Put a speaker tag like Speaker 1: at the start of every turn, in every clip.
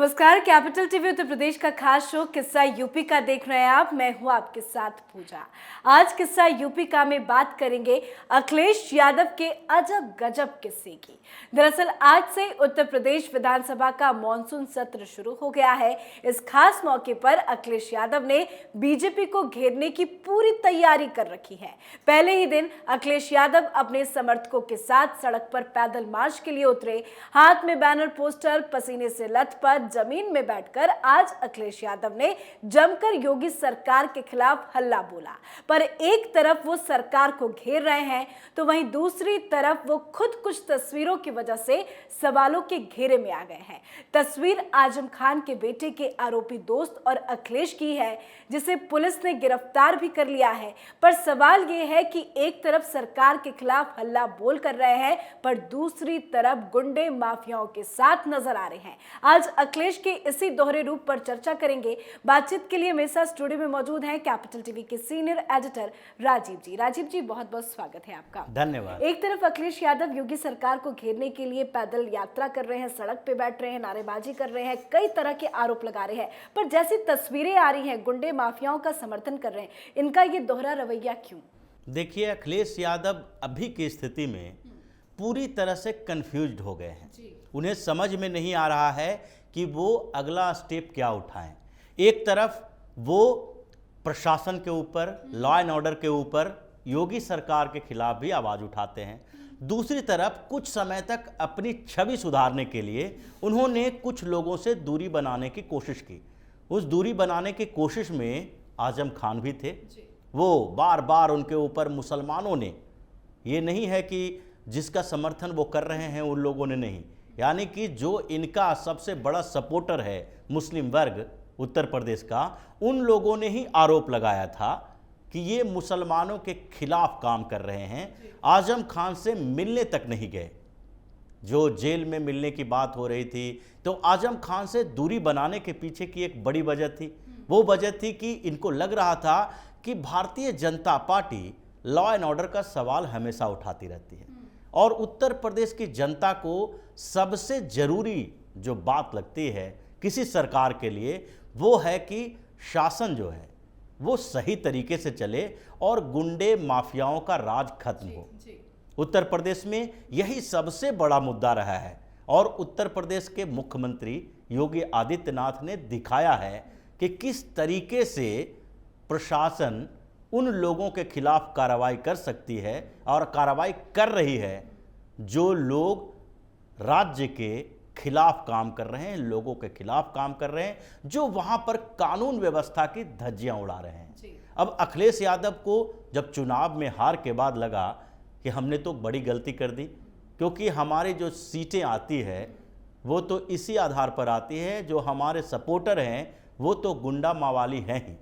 Speaker 1: नमस्कार, capital TV Uttar Pradesh का खास शो किस्सा यूपी का देख रहे हैं आप। मैं हूं आपके साथ पूजा। आज किस्सा यूपी का में बात करेंगे अखिलेश यादव के अजब गजब किस्से की। दरअसल आज से उत्तर प्रदेश विधानसभा का मॉनसून सत्र शुरू हो गया है। इस खास मौके पर अखिलेश यादव ने बीजेपी को घेरने की पूरी तैयारी कर रखी है। पहले ही दिन अखिलेश यादव अपने समर्थकों के साथ सड़क पर पैदल मार्च के लिए उतरे। हाथ में बैनर, पोस्टर, पसीने से लथपथ जमीन में बैठकर आज अखिलेश यादव ने जमकर योगी सरकार के खिलाफ हल्ला बोला। पर एक तरफ वो सरकार को घेर रहे हैं तो वहीं दूसरी तरफ वो खुद कुछ तस्वीरों की वजह से सवालों के घेरे में आ गए हैं। तस्वीर आजम खान के बेटे के आरोपी दोस्त और अखिलेश की है, जिसे पुलिस ने गिरफ्तार भी कर लिया है। पर सवाल ये है कि एक तरफ सरकार के खिलाफ हल्ला बोल कर रहे हैं, पर दूसरी तरफ गुंडे माफियाओं के साथ नजर आ रहे हैं। आज अखिलेश के इसी दोहरे रूप पर चर्चा करेंगे। बातचीत के लिए मेरे साथ स्टूडियो में मौजूद हैं कैपिटल टीवी के सीनियर एडिटर राजीव जी। राजीव जी, बहुत बहुत स्वागत है आपका।
Speaker 2: धन्यवाद।
Speaker 1: एक तरफ अखिलेश यादव योगी सरकार को घेरने के लिए पैदल यात्रा कर रहे हैं, सड़क पे बैठ रहे हैं, नारेबाजी कर रहे हैं, कई तरह के आरोप लगा रहे हैं, पर जैसी तस्वीरें आ रही हैं गुंडे माफियाओं का समर्थन कर रहे हैं, इनका ये दोहरा रवैया क्यों?
Speaker 2: देखिए, अखिलेश यादव अभी की स्थिति में पूरी तरह से कंफ्यूज्ड हो गए हैं। उन्हें समझ में नहीं आ रहा है कि वो अगला स्टेप क्या उठाएं। एक तरफ वो प्रशासन के ऊपर, लॉ एंड ऑर्डर के ऊपर, योगी सरकार के खिलाफ भी आवाज़ उठाते हैं। दूसरी तरफ कुछ समय तक अपनी छवि सुधारने के लिए उन्होंने कुछ लोगों से दूरी बनाने की कोशिश की। उस दूरी बनाने की कोशिश में आजम खान भी थे। वो बार बार उनके ऊपर मुसलमानों ने, ये नहीं है कि जिसका समर्थन वो कर रहे हैं उन लोगों ने नहीं, यानी कि जो इनका सबसे बड़ा सपोर्टर है मुस्लिम वर्ग उत्तर प्रदेश का, उन लोगों ने ही आरोप लगाया था कि ये मुसलमानों के खिलाफ काम कर रहे हैं। आजम खान से मिलने तक नहीं गए। जो जेल में मिलने की बात हो रही थी, तो आजम खान से दूरी बनाने के पीछे की एक बड़ी वजह थी। वो वजह थी कि इनको लग रहा था कि Bharatiya Janata party law and order का सवाल हमेशा उठाती रहती है और उत्तर प्रदेश की जनता को सबसे जरूरी जो बात लगती है किसी सरकार के लिए, वो है कि शासन जो है वो सही तरीके से चले और गुंडे माफियाओं का राज खत्म हो। उत्तर प्रदेश में यही सबसे बड़ा मुद्दा रहा है और उत्तर प्रदेश के मुख्यमंत्री योगी आदित्यनाथ ने दिखाया है कि किस तरीके से प्रशासन उन लोगों के खिलाफ कार्रवाई कर सकती है और कार्रवाई कर रही है जो लोग राज्य के खिलाफ काम कर रहे हैं, लोगों के खिलाफ काम कर रहे हैं, जो वहां पर कानून व्यवस्था की धज्जियां उड़ा रहे हैं। अब अखिलेश यादव को जब चुनाव में हार के बाद लगा कि हमने तो बड़ी गलती कर दी, क्योंकि हमारी जो सीटें आती है वो तो इसी आधार पर आती है, जो हमारे सपोर्टर हैं वो तो गुंडा मावाली हैं ही।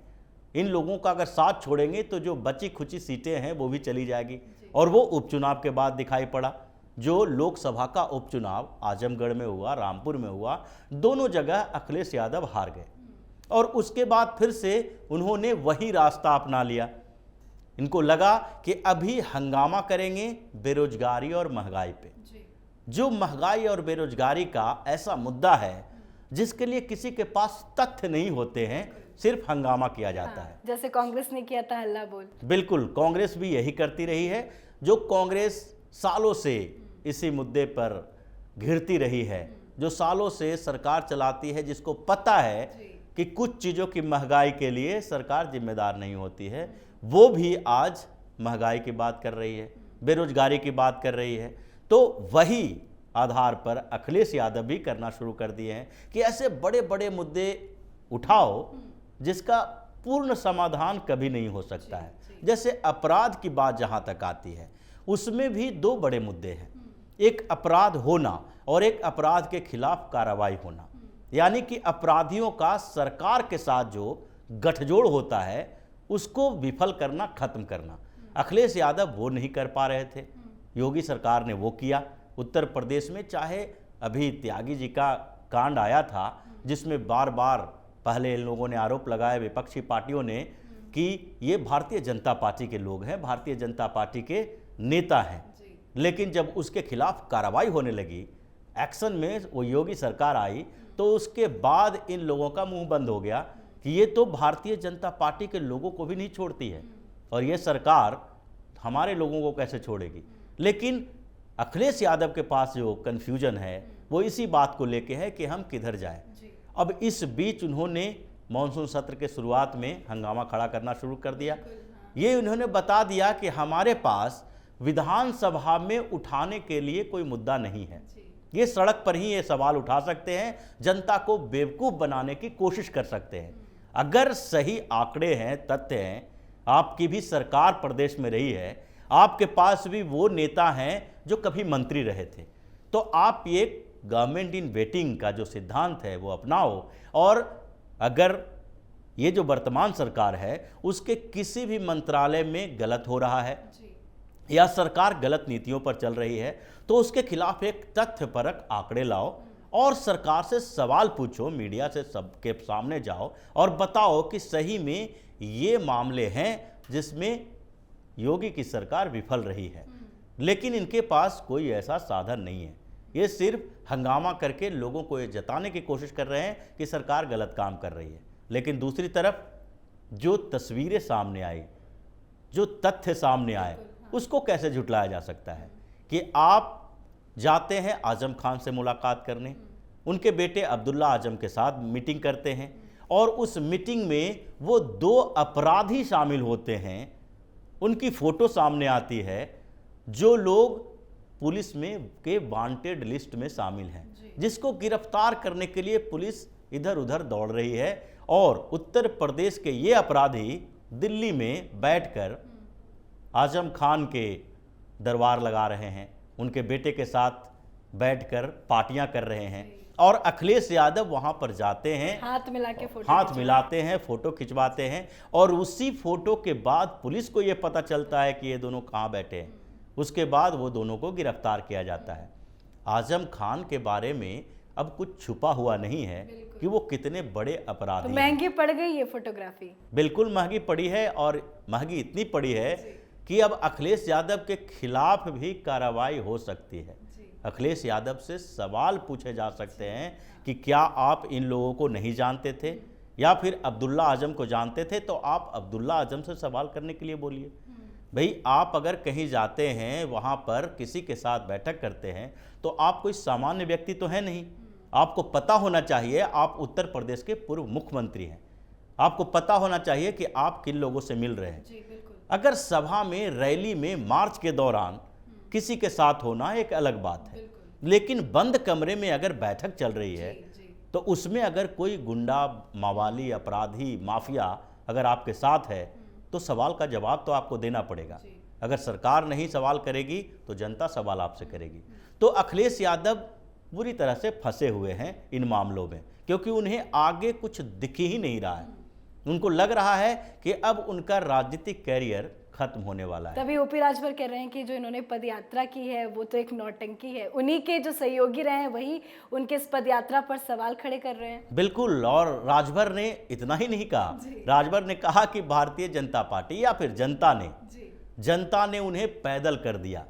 Speaker 2: इन लोगों का अगर साथ छोड़ेंगे तो जो बची खुची सीटें हैं वो भी चली जाएगी। और वो उपचुनाव के बाद दिखाई पड़ा। जो लोकसभा का उपचुनाव आजमगढ़ में हुआ, रामपुर में हुआ, दोनों जगह अखिलेश यादव हार गए और उसके बाद फिर से उन्होंने वही रास्ता अपना लिया। इनको लगा कि अभी हंगामा करेंगे बेरोजगारी और महंगाई पे। जो महंगाई और बेरोजगारी का ऐसा मुद्दा है जिसके लिए किसी के पास तथ्य नहीं होते हैं, सिर्फ हंगामा किया जाता है।
Speaker 1: जैसे कांग्रेस ने किया था हल्ला बोल।
Speaker 2: बिल्कुल, कांग्रेस भी यही करती रही है। जो कांग्रेस सालों से इसी मुद्दे पर घिरती रही है, जो सालों से सरकार चलाती है, जिसको पता है कि कुछ चीज़ों की महंगाई के लिए सरकार जिम्मेदार नहीं होती है, वो भी आज महंगाई की बात कर रही है, बेरोजगारी की बात कर रही है। तो वही आधार पर अखिलेश यादव भी करना शुरू कर दिए हैं कि ऐसे बड़े बड़े मुद्दे उठाओ जिसका पूर्ण समाधान कभी नहीं हो सकता है। जैसे अपराध की बात जहाँ तक आती है, उसमें भी दो बड़े मुद्दे हैं। एक अपराध होना और एक अपराध के खिलाफ कार्रवाई होना, यानी कि अपराधियों का सरकार के साथ जो गठजोड़ होता है उसको विफल करना, खत्म करना। अखिलेश यादव वो नहीं कर पा रहे थे, योगी सरकार ने वो किया। उत्तर प्रदेश में चाहे अभी त्यागी जी का कांड आया था, जिसमें बार बार पहले इन लोगों ने आरोप लगाए, विपक्षी पार्टियों ने, कि ये भारतीय जनता पार्टी के लोग हैं, भारतीय जनता पार्टी के नेता हैं। लेकिन जब उसके खिलाफ कार्रवाई होने लगी एक्शन में वो योगी सरकार आई तो उसके बाद इन लोगों का मुंह बंद हो गया कि ये तो भारतीय जनता पार्टी के लोगों को भी नहीं छोड़ती है और ये सरकार हमारे लोगों को कैसे छोड़ेगी। लेकिन अखिलेश यादव के पास जो कन्फ्यूजन है वो इसी बात को लेके है कि हम किधर जाएं। अब इस बीच उन्होंने मानसून सत्र के शुरुआत में हंगामा खड़ा करना शुरू कर दिया। ये उन्होंने बता दिया कि हमारे पास विधानसभा में उठाने के लिए कोई मुद्दा नहीं है, ये सड़क पर ही ये सवाल उठा सकते हैं, जनता को बेवकूफ़ बनाने की कोशिश कर सकते हैं। अगर सही आंकड़े हैं, तथ्य हैं, आपकी भी सरकार प्रदेश में रही है, आपके पास भी वो नेता हैं जो कभी मंत्री रहे थे, तो आप ये गवर्नमेंट इन वेटिंग का जो सिद्धांत है वो अपनाओ। और अगर ये जो वर्तमान सरकार है उसके किसी भी मंत्रालय में गलत हो रहा है या सरकार गलत नीतियों पर चल रही है तो उसके खिलाफ एक तथ्यपरक आंकड़े लाओ और सरकार से सवाल पूछो, मीडिया से सबके सामने जाओ और बताओ कि सही में ये मामले हैं जिसमें योगी की सरकार विफल रही है। लेकिन इनके पास कोई ऐसा साधन नहीं है, ये सिर्फ हंगामा करके लोगों को ये जताने की कोशिश कर रहे हैं कि सरकार गलत काम कर रही है। लेकिन दूसरी तरफ जो तस्वीरें सामने आई, जो तथ्य सामने आए, उसको कैसे झुटलाया जा सकता है कि आप जाते हैं आजम खान से मुलाकात करने, उनके बेटे अब्दुल्ला आजम के साथ मीटिंग करते हैं और उस मीटिंग में वो 2 अपराधी शामिल होते हैं, उनकी फ़ोटो सामने आती है जो लोग पुलिस में के वांटेड लिस्ट में शामिल हैं, जिसको गिरफ्तार करने के लिए पुलिस इधर उधर दौड़ रही है। और उत्तर प्रदेश के ये अपराधी दिल्ली में बैठकर आजम खान के दरबार लगा रहे हैं, उनके बेटे के साथ बैठकर पार्टियां कर रहे हैं और अखिलेश यादव वहां पर जाते हैं,
Speaker 1: हाथ मिला के फोटो
Speaker 2: हाथ मिलाते हैं, फोटो खिंचवाते हैं और उसी फोटो के बाद पुलिस को यह पता चलता है कि ये दोनों कहाँ बैठे हैं। उसके बाद वो दोनों को गिरफ्तार किया जाता है। आजम खान के बारे में अब कुछ छुपा हुआ नहीं है कि वो कितने बड़े अपराधी
Speaker 1: तो महंगी पड़ गई ये फोटोग्राफी।
Speaker 2: बिल्कुल महंगी पड़ी है और महंगी इतनी पड़ी है कि अब अखिलेश यादव के खिलाफ भी कार्रवाई हो सकती है। अखिलेश यादव से सवाल पूछे जा सकते हैं कि क्या आप इन लोगों को नहीं जानते थे या फिर अब्दुल्ला आजम को जानते थे, तो आप अब्दुल्ला आजम से सवाल करने के लिए बोलिए। भाई आप अगर कहीं जाते हैं, वहाँ पर किसी के साथ बैठक करते हैं तो आप कोई सामान्य व्यक्ति तो है नहीं, आपको पता होना चाहिए आप उत्तर प्रदेश के पूर्व मुख्यमंत्री हैं, आपको पता होना चाहिए कि आप किन लोगों से मिल रहे हैं। अगर सभा में, रैली में, मार्च के दौरान किसी के साथ होना एक अलग बात है, लेकिन बंद कमरे में अगर बैठक चल रही है तो उसमें अगर कोई गुंडा, मवाली, अपराधी, माफिया अगर आपके साथ है तो सवाल का जवाब तो आपको देना पड़ेगा। अगर सरकार नहीं सवाल करेगी तो जनता सवाल आपसे करेगी। तो अखिलेश यादव बुरी तरह से फंसे हुए हैं इन मामलों में, क्योंकि उन्हें आगे कुछ दिख ही नहीं रहा है। उनको लग रहा है कि अब उनका राजनीतिक कैरियर खत्म होने वाला है।
Speaker 1: तभी ओपी राजभर कह रहे हैं कि जो इन्होंने पदयात्रा की है वो तो एक नौटंकी है, उन्हीं के जो सहयोगी रहे हैं वही उनके इस पदयात्रा पर सवाल खड़े कर रहे हैं।
Speaker 2: बिल्कुल, और राजभर ने इतना ही नहीं कहा, राजभर ने कहा कि भारतीय जनता पार्टी या फिर जनता ने उन्हें पैदल कर दिया।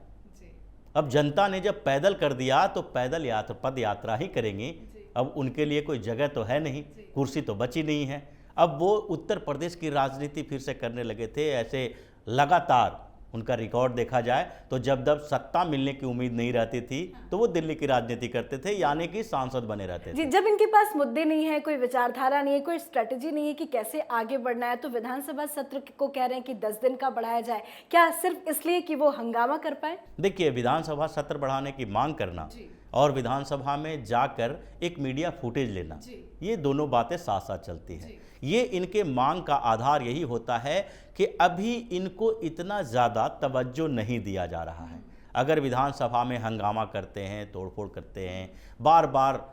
Speaker 2: अब जनता ने जब पैदल कर दिया तो पैदल पद यात्रा ही करेंगे। अब उनके लिए कोई जगह तो है नहीं, कुर्सी तो बची नहीं है। अब वो उत्तर प्रदेश की राजनीति फिर से करने लगे थे। ऐसे लगातार उनका रिकॉर्ड देखा जाए तो जब सत्ता मिलने की उम्मीद नहीं रहती थी तो वो दिल्ली की राजनीति करते थे, यानी कि सांसद बने रहते थे।
Speaker 1: जब इनके पास मुद्दे नहीं है, कोई विचारधारा नहीं है, कोई स्ट्रेटेजी नहीं है कि कैसे आगे बढ़ना है, तो विधानसभा सत्र को कह रहे हैं कि 10 दिन का बढ़ाया जाए, क्या सिर्फ इसलिए कि वो हंगामा कर पाए?
Speaker 2: देखिए, विधानसभा सत्र बढ़ाने की मांग करना और विधानसभा में जाकर एक मीडिया फुटेज लेना, ये दोनों बातें साथ साथ चलती हैं। ये इनके मांग का आधार यही होता है कि अभी इनको इतना ज़्यादा तवज्जो नहीं दिया जा रहा है। अगर विधानसभा में हंगामा करते हैं, तोड़फोड़ करते हैं, बार बार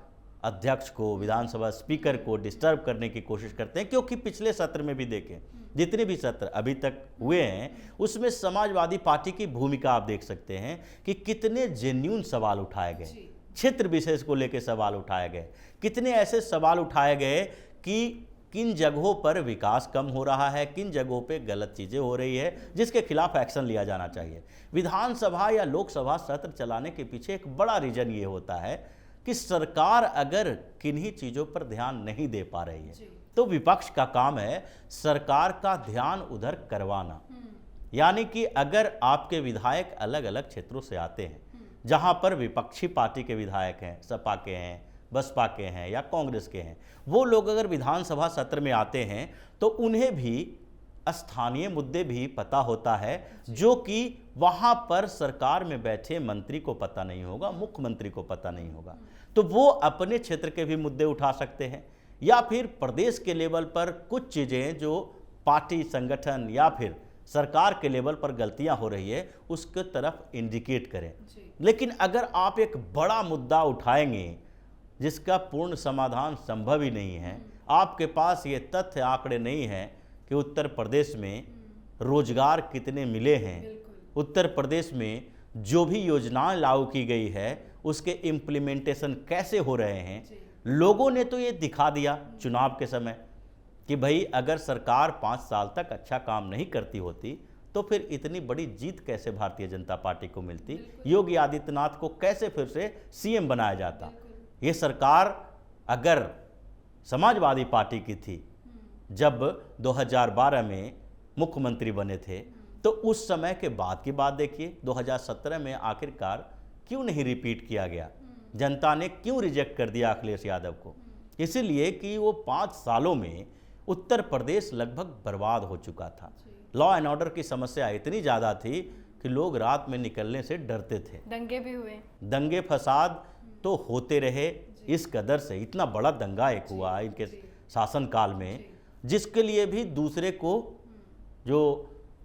Speaker 2: अध्यक्ष को, विधानसभा स्पीकर को डिस्टर्ब करने की कोशिश करते हैं, क्योंकि पिछले सत्र में भी देखें, जितने भी सत्र अभी तक हुए हैं उसमें समाजवादी पार्टी की भूमिका आप देख सकते हैं कि कितने जेन्युइन सवाल उठाए गए, क्षेत्र विशेष को लेकर सवाल उठाए गए, कितने ऐसे सवाल उठाए गए कि किन जगहों पर विकास कम हो रहा है, किन जगहों पे गलत चीज़ें हो रही है, जिसके खिलाफ एक्शन लिया जाना चाहिए। विधानसभा या लोकसभा सत्र चलाने के पीछे एक बड़ा रीजन ये होता है कि सरकार अगर किन्हीं चीज़ों पर ध्यान नहीं दे पा रही है तो विपक्ष का काम है सरकार का ध्यान उधर करवाना। यानी कि अगर आपके विधायक अलग अलग क्षेत्रों से आते हैं जहां पर विपक्षी पार्टी के विधायक हैं, सपा के हैं, बसपा के हैं या कांग्रेस के हैं, वो लोग अगर विधानसभा सत्र में आते हैं तो उन्हें भी स्थानीय मुद्दे भी पता होता है जो कि वहां पर सरकार में बैठे मंत्री को पता नहीं होगा, मुख्यमंत्री को पता नहीं होगा। तो वो अपने क्षेत्र के भी मुद्दे उठा सकते हैं या फिर प्रदेश के लेवल पर कुछ चीज़ें जो पार्टी संगठन या फिर सरकार के लेवल पर गलतियां हो रही है उसके तरफ इंडिकेट करें। लेकिन अगर आप एक बड़ा मुद्दा उठाएंगे जिसका पूर्ण समाधान संभव ही नहीं है, आपके पास ये तथ्य आंकड़े नहीं हैं कि उत्तर प्रदेश में रोजगार कितने मिले हैं, उत्तर प्रदेश में जो भी योजनाएं लागू की गई है उसके इम्प्लीमेंटेशन कैसे हो रहे हैं, लोगों ने तो ये दिखा दिया चुनाव के समय कि भाई अगर सरकार 5 साल तक अच्छा काम नहीं करती होती तो फिर इतनी बड़ी जीत कैसे भारतीय जनता पार्टी को मिलती, योगी आदित्यनाथ को कैसे फिर से सीएम बनाया जाता। ये सरकार अगर समाजवादी पार्टी की थी जब 2012 में मुख्यमंत्री बने थे तो उस समय के बाद की बात देखिए, 2017 में आखिरकार क्यों नहीं रिपीट किया गया, जनता ने क्यों रिजेक्ट कर दिया अखिलेश यादव को? इसीलिए कि वो 5 सालों में उत्तर प्रदेश लगभग बर्बाद हो चुका था। लॉ एंड ऑर्डर की समस्या इतनी ज़्यादा थी कि लोग रात में निकलने से डरते थे।
Speaker 1: दंगे भी हुए, दंगे
Speaker 2: फसाद तो होते रहे। इस कदर से इतना बड़ा दंगा एक हुआ इनके शासनकाल में, जिसके लिए भी दूसरे को जो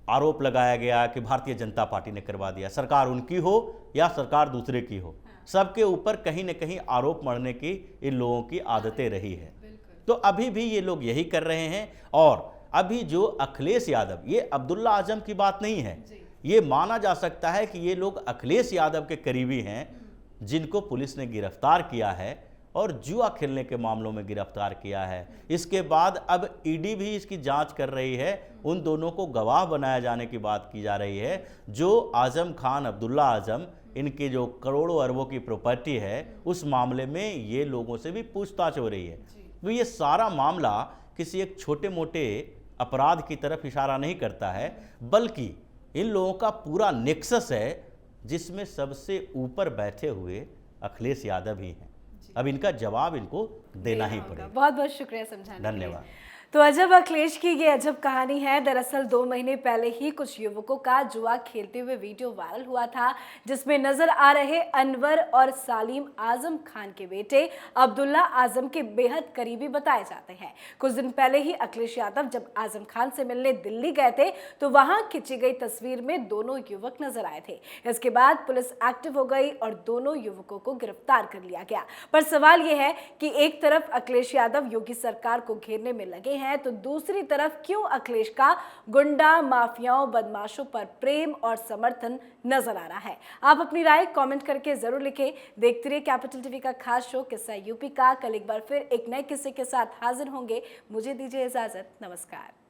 Speaker 2: आरोप लगाया गया कि भारतीय जनता पार्टी ने करवा दिया, सरकार उनकी हो या सरकार दूसरे की हो, सबके ऊपर कहीं न कहीं आरोप मढ़ने की इन लोगों की आदतें रही है। तो अभी भी ये लोग यही कर रहे हैं। और अभी जो अखिलेश यादव, ये अब्दुल्ला आजम की बात नहीं है, ये माना जा सकता है कि ये लोग अखिलेश यादव के करीबी हैं जिनको पुलिस ने गिरफ्तार किया है और जुआ खेलने के मामलों में गिरफ्तार किया है। इसके बाद अब ईडी भी इसकी जांच कर रही है, उन दोनों को गवाह बनाया जाने की बात की जा रही है। जो आजम खान, अब्दुल्ला आजम, इनके जो करोड़ों अरबों की प्रॉपर्टी है उस मामले में ये लोगों से भी पूछताछ हो रही है। तो ये सारा मामला किसी एक छोटे मोटे अपराध की तरफ इशारा नहीं करता है, बल्कि इन लोगों का पूरा नेक्सस है जिसमें सबसे ऊपर बैठे हुए अखिलेश यादव ही हैं। अब इनका जवाब इनको देना ही पड़ेगा।
Speaker 1: बहुत बहुत शुक्रिया समझाने के लिए।
Speaker 2: धन्यवाद।
Speaker 1: तो अजब अखिलेश की ये अजब कहानी है। दरअसल 2 महीने पहले ही कुछ युवकों का जुआ खेलते हुए वीडियो वायरल हुआ था जिसमें नजर आ रहे अनवर और सालिम आजम खान के बेटे अब्दुल्ला आजम के बेहद करीबी बताए जाते हैं। कुछ दिन पहले ही अखिलेश यादव जब आजम खान से मिलने दिल्ली गए थे तो वहां खिंची गई तस्वीर में दोनों युवक नजर आए थे। इसके बाद पुलिस एक्टिव हो गई और दोनों युवकों को गिरफ्तार कर लिया गया। पर सवाल यह है कि एक तरफ अखिलेश यादव योगी सरकार को घेरने में लगे हैं तो दूसरी तरफ क्यों अखिलेश का गुंडा, माफियाओं, बदमाशों पर प्रेम और समर्थन नजर आ रहा है? आप अपनी राय कमेंट करके जरूर लिखें। देखते रहिए कैपिटल टीवी का खास शो किस्सा यूपी का। कल एक बार फिर एक नए किस्से के साथ हाजिर होंगे। मुझे दीजिए इजाजत। नमस्कार।